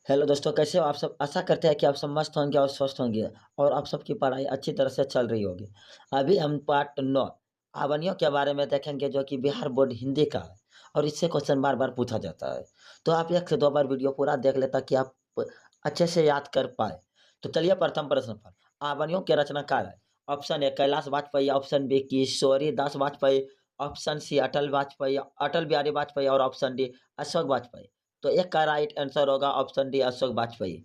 Hello दोस्तों, कैसे हो आप सब। आशा करते हैं कि आप सब मस्त होंगे और स्वस्थ होंगे और आप सबकी पढ़ाई अच्छी तरह से चल रही होगी। अभी हम पार्ट 9 आवनियों के बारे में देखेंगे, जो कि बिहार बोर्ड हिंदी का है और इससे क्वेश्चन बार बार पूछा जाता है। तो आप 1 से 2 बार वीडियो पूरा देख ले ताकि आप अच्छे से याद कर पाए। तो चलिए प्रथम प्रश्न पर। आवनियों के रचनाकार है। Option A Kailash Vajpeyi, option B Kishori Das Vajpeyi, option C Atal Vajpeyi, Atal Bihari Vajpeyi और ऑप्शन डी अशोक वाजपेयी। तो एक का राइट आंसर होगा ऑप्शन डी अशोक वाजपेयी।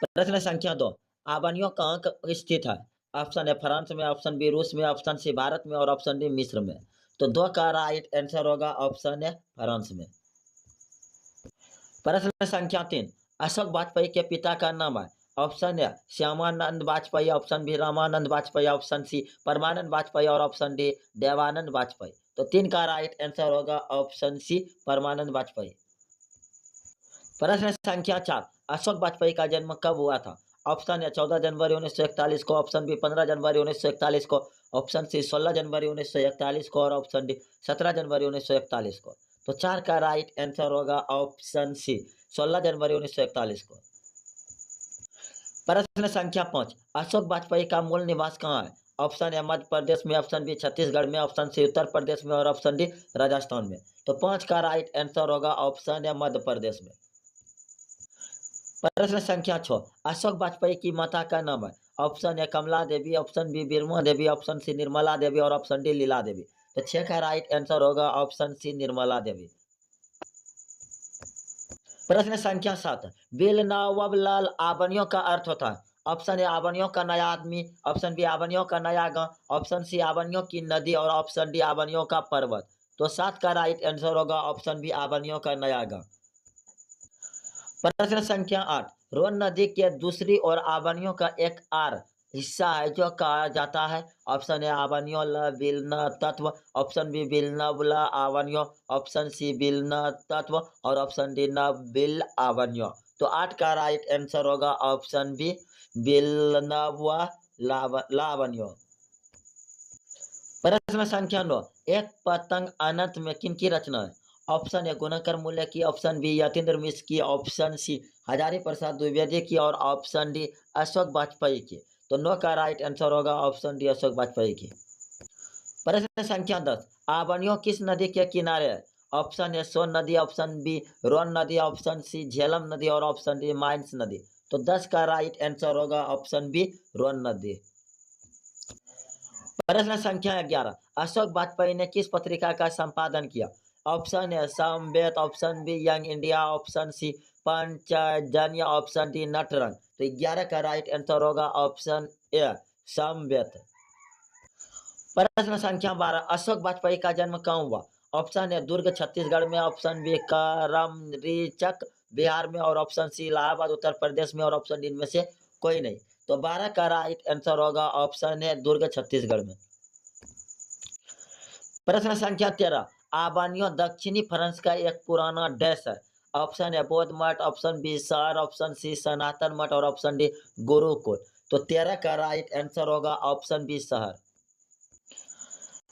प्रश्न संख्या 2। आवनियों कहाँ स्थित है। ऑप्शन ए फ्रांस में, ऑप्शन बी रूस में, ऑप्शन सी भारत में और ऑप्शन डी मिस्र में। तो 2 का राइट आंसर होगा ऑप्शन ए फ्रांस में। प्रश्न संख्या 3। अशोक वाजपेयी के पिता का नाम है। Option A Shyamanand Vajpeyi, option B Ramanand Vajpeyi, option C Parmanand Vajpeyi और ऑप्शन डी देवानंद वाजपेयी। तो 3 का राइट आंसर होगा ऑप्शन सी परमानंद वाजपेयी। प्रश्न संख्या 4। अशोक वाजपेयी का जन्म कब हुआ था। ऑप्शन ए 14 जनवरी 1941 को, ऑप्शन बी 15 जनवरी 1941 को, ऑप्शन सी 16 जनवरी 1941 को और ऑप्शन डी 17 जनवरी 1941 को। तो 4 का राइट आंसर होगा ऑप्शन सी 16 जनवरी 1941 को। प्रश्न संख्या 5। अशोक वाजपेयी का मूल निवास कहाँ है। ऑप्शन ए मध्य प्रदेश में, ऑप्शन बी छत्तीसगढ़ में, ऑप्शन सी उत्तर प्रदेश में और ऑप्शन डी राजस्थान में। तो 5 का राइट आंसर होगा ऑप्शन ए मध्य प्रदेश में। प्रश्न संख्या 6। अशोक वाजपेयी की माता का नाम है। Option A Kamla Devi, option B Birma Devi, option C Nirmala Devi और ऑप्शन डी लीला देवी। तो 6 का राइट आंसर होगा ऑप्शन सी निर्मला देवी। प्रश्न संख्या 7। बिलनावलाल आवनियों का अर्थ होता है। ऑप्शन ए आवनियों का नया आदमी, ऑप्शन बी आवनियों का नया गांव, ऑप्शन सी आवनियों की नदी और ऑप्शन डी आवनियों का पर्वत। तो 7 का राइट आंसर होगा ऑप्शन बी आवनियों का नया गांव। प्रश्न संख्या 8। रोन नदी के दूसरी ओर आवनियों का एक आर हिस्सा है जो कहा जाता है। ऑप्शन ए आवनियो ल बिलना तत्व, ऑप्शन बी बिलना बुला आवनियो, ऑप्शन सी बिलना तत्व और ऑप्शन डी न बिल आवनियो। तो 8 का राइट आंसर होगा ऑप्शन बी बिलनवा लावनियो। प्रश्न संख्या 9। एक पतंग अनंत में किनकी रचना है। ऑप्शन ए गुणकर मूल्य की, ऑप्शन बी यतीन्द्र मिश्र की, ऑप्शन सी हजारी प्रसाद द्विवेदी की और ऑप्शन डी अशोक वाजपेयी की। तो 9 का राइट आंसर होगा ऑप्शन डी अशोक वाजपेयी की। प्रश्न संख्या 10। आवनियो किस नदी के किनारे है। ऑप्शन ए सोन नदी, ऑप्शन बी रोन नदी, ऑप्शन सी झेलम नदी और ऑप्शन डी माइंस नदी। तो 10 का राइट आंसर होगा ऑप्शन बी रोन नदी। प्रश्न संख्या 11। अशोक वाजपेयी ने किस पत्रिका का संपादन किया। Option A Samvet, option B young India, option C Panchjanya, option D Natrang. तो 11 का राइट आंसर होगा ऑप्शन ए समवेत। प्रश्न संख्या 12। अशोक वाजपेयी का जन्म कहाँ हुआ। ऑप्शन ए दुर्ग छत्तीसगढ़ में, ऑप्शन बी करमरीचक बिहार में और ऑप्शन सी इलाहाबाद उत्तर प्रदेश में और ऑप्शन डी इनमें से कोई नहीं। तो 12 का राइट आंसर होगा ऑप्शन ए दुर्ग छत्तीसगढ़ में। प्रश्न संख्या 13। आवनियो दक्षिणी फ्रांस का एक पुराना डैश है। ऑप्शन ए बौद्ध मठ, ऑप्शन बी शहर, ऑप्शन सी सनातन मठ और ऑप्शन डी गुरुकुल। तो 13 का राइट आंसर होगा ऑप्शन बी शहर।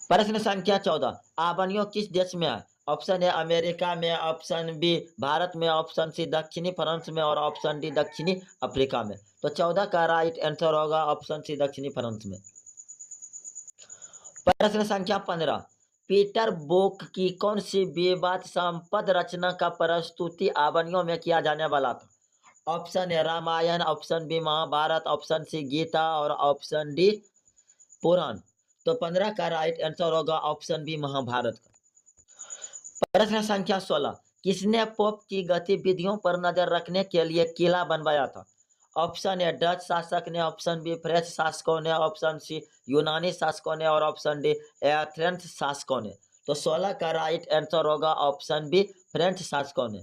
प्रश्न संख्या 14। आवनियो किस देश में है। ऑप्शन ए अमेरिका में, ऑप्शन बी भारत में, ऑप्शन सी दक्षिणी फ्रांस में और ऑप्शन डी दक्षिणी अफ्रीका में। तो 14 का राइट आंसर होगा ऑप्शन सी दक्षिणी फ्रांस में। प्रश्न संख्या 15। पीटर बुक की कौन सी विवादास्पद रचना का प्रस्तुति आवनियों में किया जाने वाला था। Option A Ramayan, option B Mahabharat, option C Gita और ऑप्शन डी पुराण। तो 15 का राइट आंसर होगा ऑप्शन बी महाभारत का। प्रश्न संख्या 16। किसने पोप की गतिविधियों पर नजर रखने के लिए किला बनवाया था। ऑप्शन ए डच शासक ने, ऑप्शन बी फ्रेंच शासकों ने, ऑप्शन सी यूनानी शासकों ने और ऑप्शन डी एथेंस शासकों ने। तो 16 का राइट आंसर होगा ऑप्शन बी फ्रेंच शासकों ने।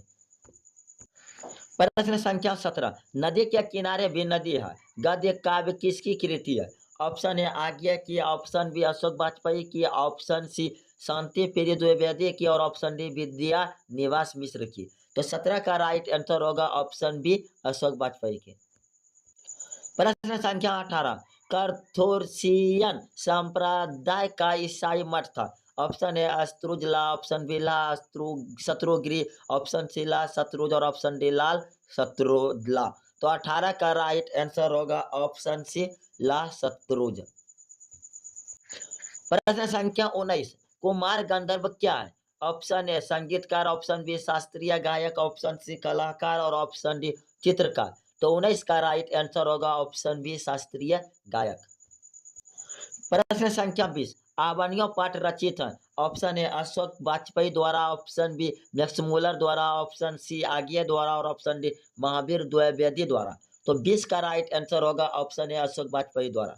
प्रश्न संख्या 17। नदी के किनारे भी नदी है गद्य काव्य किसकी कृति है। ऑप्शन ए आज्ञा की, ऑप्शन बी अशोक वाजपेयी की, ऑप्शन सी शांति प्रिय द्विवेदी की और ऑप्शन डी विद्या निवास मिश्र की। तो 17 का राइट आंसर होगा ऑप्शन बी अशोक वाजपेयी की। प्रश्न संख्या 18। कर्थोसियन संप्रदाय का ईसाई मठ था। ऑप्शन ए अस्तरुज ला, ऑप्शन बी ला शत्रुगिरी, ऑप्शन सी ला शत्रुज और ऑप्शन डी लाल शत्रुला। तो 18 का राइट आंसर होगा ऑप्शन सी ला शत्रुज। प्रश्न संख्या 19, कुमार गंधर्व क्या है? ऑप्शन ए संगीतकार, ऑप्शन बी शास्त्रीय गायक, ऑप्शन सी कलाकार और ऑप्शन डी चित्रकार। तो 19 का राइट आंसर होगा ऑप्शन बी शास्त्रीय गायक। प्रश्न संख्या 20, आवरणीय पाठ रचित है? ऑप्शन ए अशोक वाजपेयी द्वारा, ऑप्शन बी मैक्स मुलर द्वारा, ऑप्शन सी आगिए द्वारा और ऑप्शन डी महावीर द्विवेदी द्वारा। तो 20 का राइट आंसर होगा ऑप्शन ए अशोक वाजपेयी द्वारा।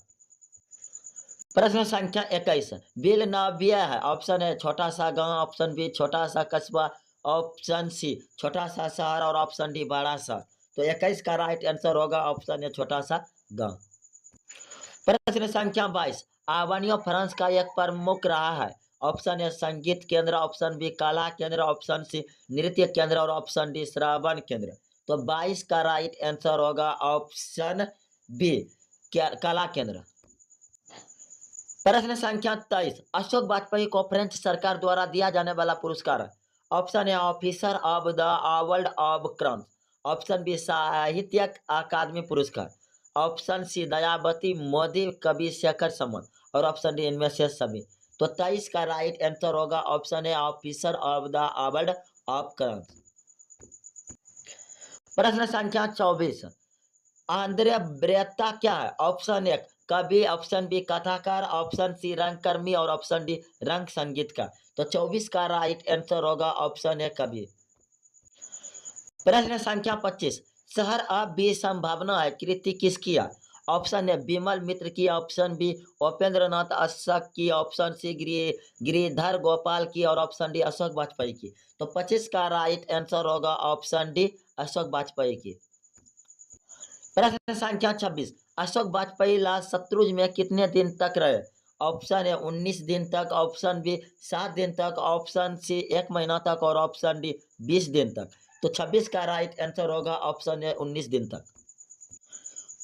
प्रश्न संख्या 21, बिल नव्य है? ऑप्शन ए छोटा सा गांव, ऑप्शन बी छोटा सा कस्बा, ऑप्शन सी छोटा सा शहर और ऑप्शन डी बड़ा शहर। तो 21 का राइट आंसर होगा ऑप्शन ए छोटा सा गांव। प्रश्न संख्या 22, आवरणीय फ्रांस का एक प्रमुख रहा है? ऑप्शन ए संगीत केंद्र, ऑप्शन बी कला केंद्र, ऑप्शन सी नृत्य केंद्र और ऑप्शन डी श्रवण केंद्र। तो 22 का राइट आंसर होगा ऑप्शन बी कला केंद्र। प्रश्न संख्या 23, अशोक वाजपेयी को फ्रेंच सरकार द्वारा दिया जाने वाला पुरस्कार है? Option A officer of the award of crown, option B साहित्यिक अकादमी पुरस्कार, ऑप्शन सी दयावती मोदी कवि शेखर सम्मान और ऑप्शन डी इनमें से सभी। तो 23 का राइट आंसर होगा option A officer of the award of crown. प्रश्न संख्या 24, आंद्रे ब्रेता क्या है? ऑप्शन ए कवि, ऑप्शन बी कथाकार, ऑप्शन सी रंगकर्मी और ऑप्शन डी रंग संगीतकार। तो 24 का राइट आंसर होगा ऑप्शन ए कवि। प्रश्न संख्या 25, शहर अब भी संभावना है कृति किसकी है? ऑप्शन ए विमल मित्र की, ऑप्शन बी उपेंद्रनाथ अशोक की, ऑप्शन सी गिरिधर गोपाल की और ऑप्शन डी अशोक वाजपेयी की। तो 25 का राइट आंसर होगा ऑप्शन डी अशोक वाजपेयी की। प्रश्न संख्या 26, अशोक वाजपेयी लाल शत्रुज में कितने दिन तक रहे? ऑप्शन ए 19 दिन तक, ऑप्शन बी 7 दिन तक, ऑप्शन सी 1 महीना तक और ऑप्शन डी 20 दिन तक। तो 26 का राइट आंसर होगा ऑप्शन ए 19 दिन तक।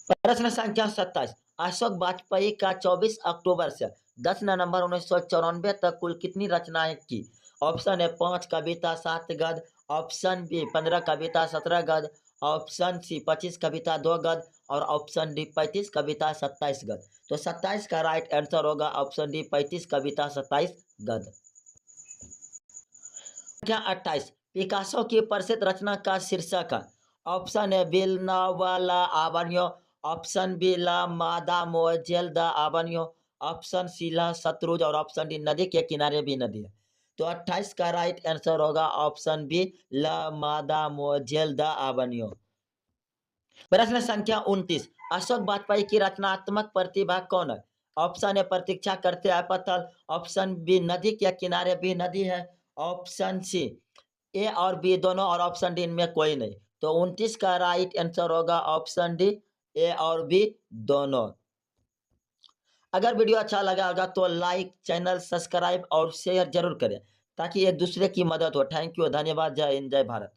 प्रश्न संख्या 27, अशोक वाजपेयी का 24 अक्टूबर से 10 नवंबर 1994 तक कुल कितनी रचनाएं की? ऑप्शन ए 5 कविता 7 गद्य, ऑप्शन बी 15 कविता 17 गद्य, ऑप्शन सी 25 कविता 2 गद्य और ऑप्शन डी 35 कविता 27 गद्य। तो 27 का राइट आंसर होगा ऑप्शन डी 35 कविता 27 गद्य। संख्या 28, पिकासो की प्रसिद्ध रचना का शीर्षक है? ऑप्शन ए बिलनावाला आवरणियो, ऑप्शन बी ला मादामोजेल द आवरणियो, ऑप्शन सी ला शत्रुज और ऑप्शन डी नदी के किनारे भी नदी है। तो 28 का राइट आंसर होगा ऑप्शन बी ला मादामोजेल द आवरणियो। प्रश्न संख्या 29, अशोक वाजपेयी की रचनात्मक प्रतिभा कौन है? ऑप्शन ए प्रतीक्षा करते हैं पत्थर, ऑप्शन बी नदी के किनारे भी नदी है, ऑप्शन सी ए और बी दोनों और ऑप्शन डी इनमें कोई नहीं। तो 29 का राइट आंसर होगा ऑप्शन डी ए और बी दोनों। अगर वीडियो अच्छा लगा होगा तो लाइक, चैनल सब्सक्राइब और शेयर जरूर करें ताकि एक दूसरे की मदद हो। थैंक यू, धन्यवाद, जय हिंद, जय भारत।